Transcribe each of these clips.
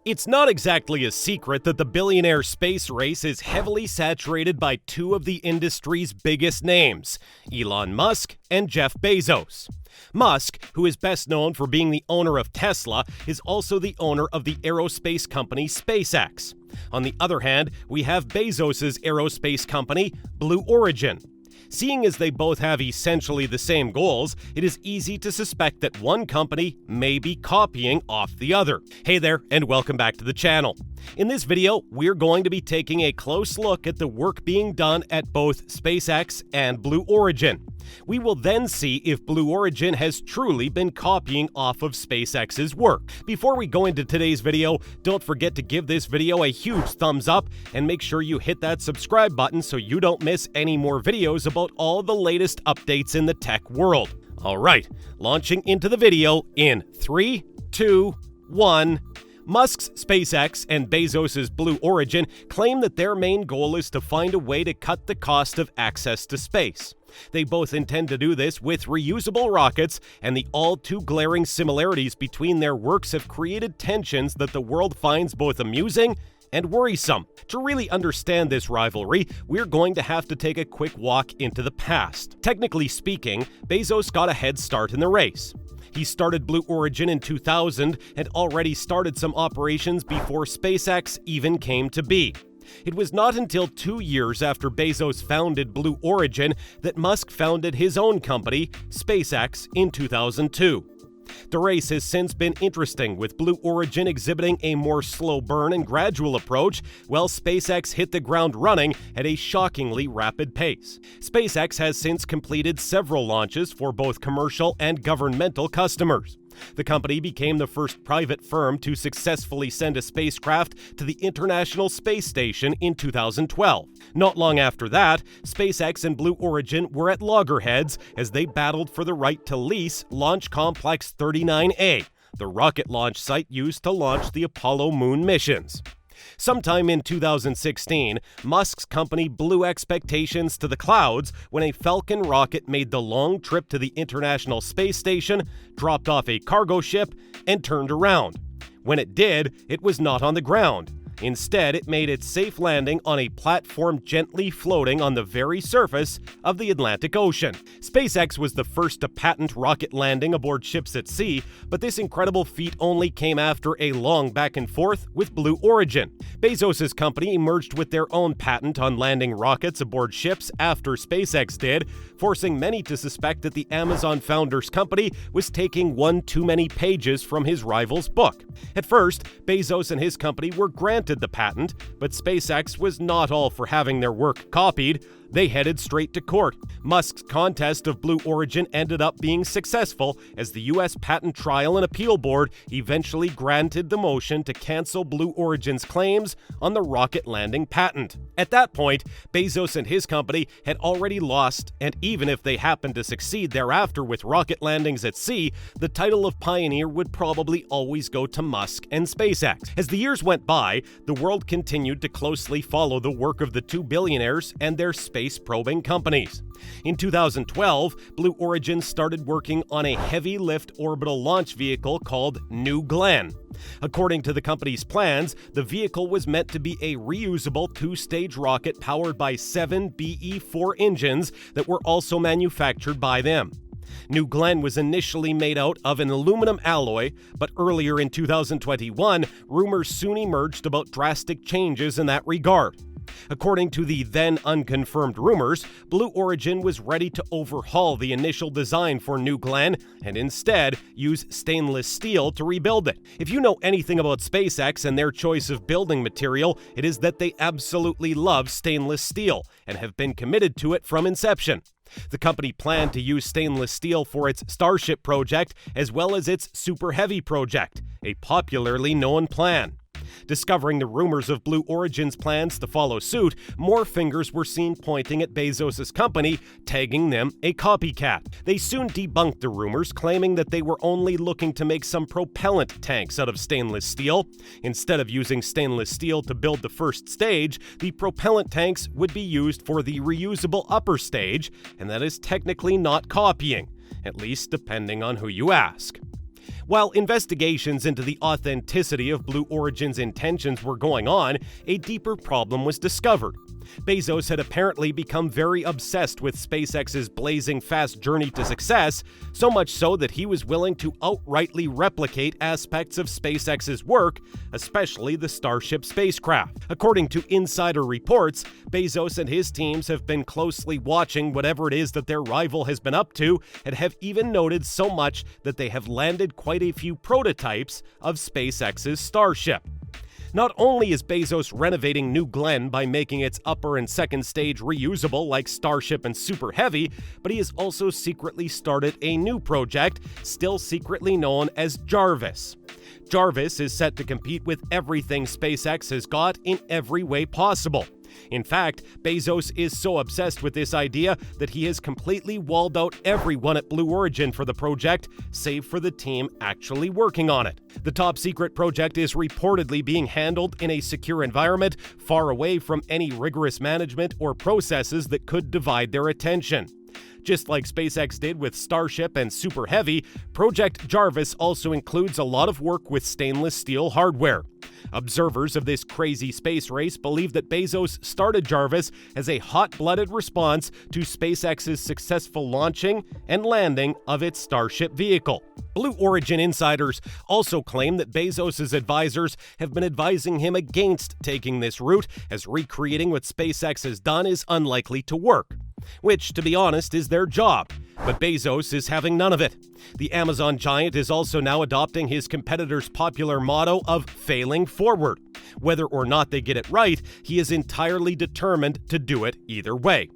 It's not exactly a secret that the billionaire space race is heavily saturated by two of the industry's biggest names, Elon Musk and Jeff Bezos. Musk, who is best known for being the owner of Tesla, is also the owner of the aerospace company SpaceX. On the other hand, we have Bezos' aerospace company, Blue Origin. Seeing as they both have essentially the same goals, it is easy to suspect that one company may be copying off the other. Hey there, and welcome back to the channel. In this video, we're going to be taking a close look at the work being done at both SpaceX and Blue Origin. We will then see if Blue Origin has truly been copying off of SpaceX's work. Before we go into today's video, don't forget to give this video a huge thumbs up and make sure you hit that subscribe button so you don't miss any more videos about all the latest updates in the tech world. Alright, launching into the video in 3, 2, 1... Musk's SpaceX and Bezos' Blue Origin claim that their main goal is to find a way to cut the cost of access to space. They both intend to do this with reusable rockets, and the all too glaring similarities between their works have created tensions that the world finds both amusing and worrisome. To really understand this rivalry, we're going to have to take a quick walk into the past. Technically speaking, Bezos got a head start in the race. He started Blue Origin in 2000 and already started some operations before SpaceX even came to be. It was not until 2 years after Bezos founded Blue Origin that Musk founded his own company, SpaceX, in 2002. The race has since been interesting, with Blue Origin exhibiting a more slow burn and gradual approach, while SpaceX hit the ground running at a shockingly rapid pace. SpaceX has since completed several launches for both commercial and governmental customers. The company became the first private firm to successfully send a spacecraft to the International Space Station in 2012. Not long after that, SpaceX and Blue Origin were at loggerheads as they battled for the right to lease Launch Complex 39A, the rocket launch site used to launch the Apollo moon missions. Sometime in 2016, Musk's company blew expectations to the clouds when a Falcon rocket made the long trip to the International Space Station, dropped off a cargo ship, and turned around. When it did, it was not on the ground. Instead, it made its safe landing on a platform gently floating on the very surface of the Atlantic Ocean. SpaceX was the first to patent rocket landing aboard ships at sea, but this incredible feat only came after a long back and forth with Blue Origin. Bezos' company emerged with their own patent on landing rockets aboard ships after SpaceX did, forcing many to suspect that the Amazon founder's company was taking one too many pages from his rival's book. At first, Bezos and his company were granted the patent, but SpaceX was not all for having their work copied. They headed straight to court. Musk's contest of Blue Origin ended up being successful, as the U.S. Patent Trial and Appeal Board eventually granted the motion to cancel Blue Origin's claims on the rocket landing patent. At that point, Bezos and his company had already lost, and even if they happened to succeed thereafter with rocket landings at sea, the title of pioneer would probably always go to Musk and SpaceX. As the years went by, the world continued to closely follow the work of the two billionaires and their space probing companies. In 2012, Blue Origin started working on a heavy-lift orbital launch vehicle called New Glenn. According to the company's plans, the vehicle was meant to be a reusable two-stage rocket powered by 7 BE-4 engines that were also manufactured by them. New Glenn was initially made out of an aluminum alloy, but earlier in 2021, rumors soon emerged about drastic changes in that regard. According to the then unconfirmed rumors, Blue Origin was ready to overhaul the initial design for New Glenn and instead use stainless steel to rebuild it. If you know anything about SpaceX and their choice of building material, it is that they absolutely love stainless steel and have been committed to it from inception. The company planned to use stainless steel for its Starship project as well as its Super Heavy project, a popularly known plan. Discovering the rumors of Blue Origin's plans to follow suit, more fingers were seen pointing at Bezos' company, tagging them a copycat. They soon debunked the rumors, claiming that they were only looking to make some propellant tanks out of stainless steel. Instead of using stainless steel to build the first stage, the propellant tanks would be used for the reusable upper stage, and that is technically not copying, at least depending on who you ask. While investigations into the authenticity of Blue Origin's intentions were going on, a deeper problem was discovered. Bezos had apparently become very obsessed with SpaceX's blazing fast journey to success, so much so that he was willing to outrightly replicate aspects of SpaceX's work, especially the Starship spacecraft. According to insider reports, Bezos and his teams have been closely watching whatever it is that their rival has been up to, and have even noted so much that they have landed quite a few prototypes of SpaceX's Starship. Not only is Bezos renovating New Glenn by making its upper and second stage reusable like Starship and Super Heavy, but he has also secretly started a new project, still secretly known as Jarvis. Jarvis is set to compete with everything SpaceX has got in every way possible. In fact, Bezos is so obsessed with this idea that he has completely walled out everyone at Blue Origin for the project, save for the team actually working on it. The top secret project is reportedly being handled in a secure environment, far away from any rigorous management or processes that could divide their attention. Just like SpaceX did with Starship and Super Heavy, Project Jarvis also includes a lot of work with stainless steel hardware. Observers of this crazy space race believe that Bezos started Jarvis as a hot-blooded response to SpaceX's successful launching and landing of its Starship vehicle. Blue Origin insiders also claim that Bezos' advisors have been advising him against taking this route, as recreating what SpaceX has done is unlikely to work. Which, to be honest, is their job. But Bezos is having none of it. The Amazon giant is also now adopting his competitor's popular motto of failing forward. Whether or not they get it right, he is entirely determined to do it either way.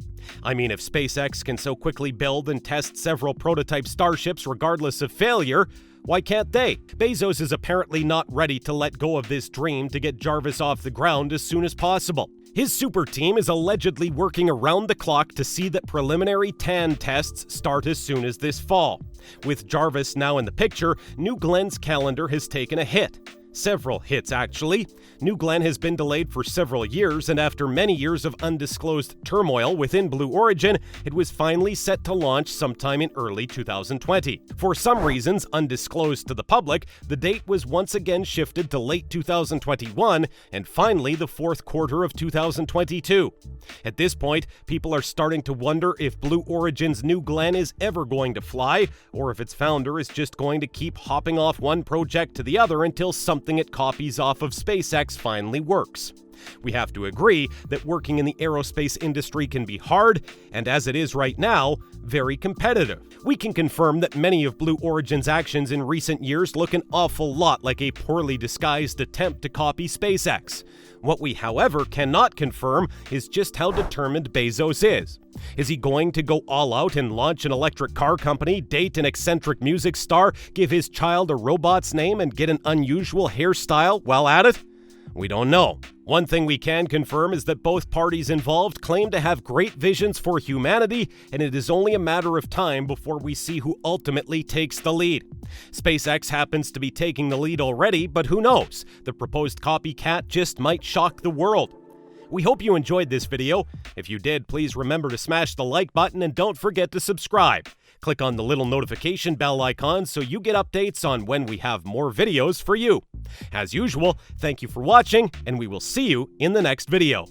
I mean, if SpaceX can so quickly build and test several prototype starships regardless of failure, why can't they? Bezos is apparently not ready to let go of this dream to get Jarvis off the ground as soon as possible. His super team is allegedly working around the clock to see that preliminary TAN tests start as soon as this fall. With Jarvis now in the picture, New Glenn's calendar has taken a hit. Several hits, actually. New Glenn has been delayed for several years, and after many years of undisclosed turmoil within Blue Origin, it was finally set to launch sometime in early 2020. For some reasons undisclosed to the public, the date was once again shifted to late 2021, and finally the fourth quarter of 2022. At this point, people are starting to wonder if Blue Origin's New Glenn is ever going to fly, or if its founder is just going to keep hopping off one project to the other until something it copies off of SpaceX finally works. We have to agree that working in the aerospace industry can be hard, and as it is right now, very competitive. We can confirm that many of Blue Origin's actions in recent years look an awful lot like a poorly disguised attempt to copy SpaceX. What we, however, cannot confirm is just how determined Bezos is. Is he going to go all out and launch an electric car company, date an eccentric music star, give his child a robot's name, and get an unusual hairstyle while at it? We don't know. One thing we can confirm is that both parties involved claim to have great visions for humanity, and it is only a matter of time before we see who ultimately takes the lead. SpaceX happens to be taking the lead already, but who knows? The proposed copycat just might shock the world. We hope you enjoyed this video. If you did, please remember to smash the like button and don't forget to subscribe. Click on the little notification bell icon so you get updates on when we have more videos for you. As usual, thank you for watching, and we will see you in the next video.